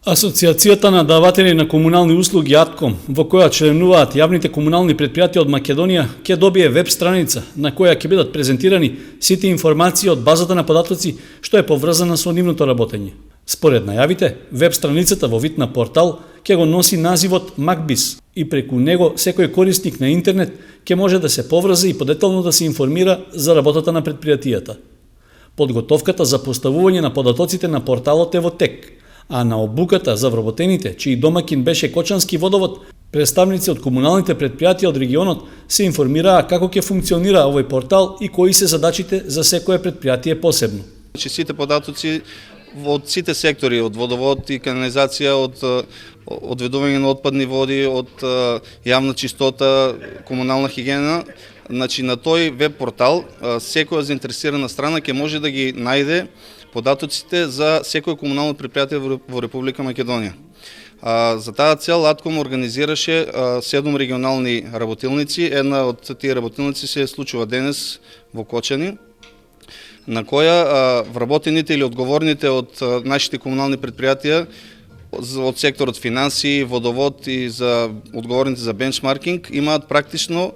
Асоцијацијата на даватели на комунални услуги АТКОМ, во која членуваат јавните комунални претпријатија од Македонија, ќе добие веб страница на која ќе бидат презентирани сите информации од базата на податоци што е поврзана со нивното работење. Според најавите, веб страницата во вид на портал ќе го носи називот Макбис и преку него секој корисник на интернет ќе може да се поврзе и подетално да се информира за работата на претпријатијата. Подготовката за поставување на податоците на порталот е во тек, а на обуката за вработените, чиј домакин беше Кочански водовод, представници од комуналните претпријатија од регионот се информираа како ќе функционира овој портал и кои се задачите за секое претпријатие посебно. Сите податоци од сите сектори, од водовод и канализација, од одведување на отпадни води, од јавна чистота, комунална хигиена, на тој веб портал секоја заинтересирана страна ќе може да ги најде податоците за секој комунално претпријатие во Република Македонија. За таа цел АТКОМ организираше 7 регионални работилници. Една од тие работилници се случува денес во Кочани, на која вработените или одговорните од нашите комунални претпријатија од секторот финансии, водовод и за одговорните за бенчмаркинг имаат практична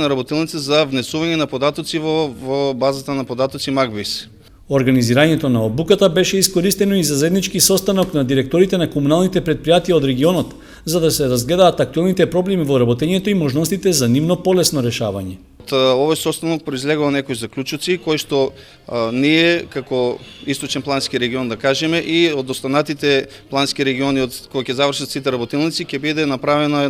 работилница за внесување на податоци во базата на податоци Макбис. Организирањето на обуката беше искористено и за заеднички состанок на директорите на комуналните претпријатија од регионот, за да се разгледаат актуелните проблеми во работењето и можностите за нивно полесно решавање. Овој состанок произлегува некои заклучоци кои што ние како Источен плански регион да кажеме и од останатите плански региони од кои ќе завршат сите работилници ќе биде направено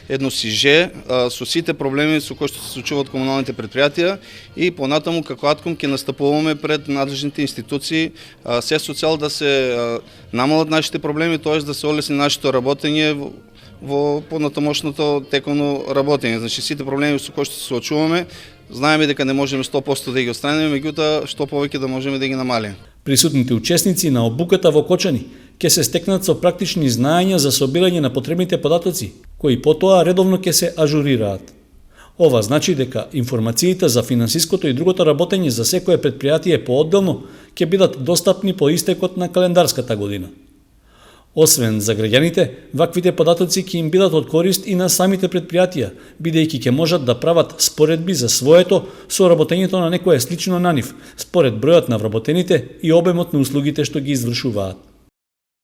едно сиже со сите проблеми со кои што се случуваат комуналните претпријатија и понатаму како АТКОМ ќе настапуваме пред надлежните институции се со цел да се намалат нашите проблеми, тоест да се олесни нашето работење во понатамошното тековно работење. Значи сите проблеми со кои што се соочуваме, знаеме дека не можеме 100% да ги отстраниме, меѓутоа што повеќе да можеме да ги намалиме. Присутните учесници на обуката во Кочани ќе се стекнат со практични знаења за собирање на потребните податоци, кои потоа редовно ќе се ажурираат. Ова значи дека информациите за финансиското и другото работење за секое претпријатие поодделно ќе бидат достапни по истекот на календарската година. Освен за граѓаните, ваквите податоци ќе им бидат од корист и на самите претпријатија, бидејќи ќе можат да прават споредби за своето со работењето на некое слично на нив, според бројот на вработените и обемот на услугите што ги извршуваат.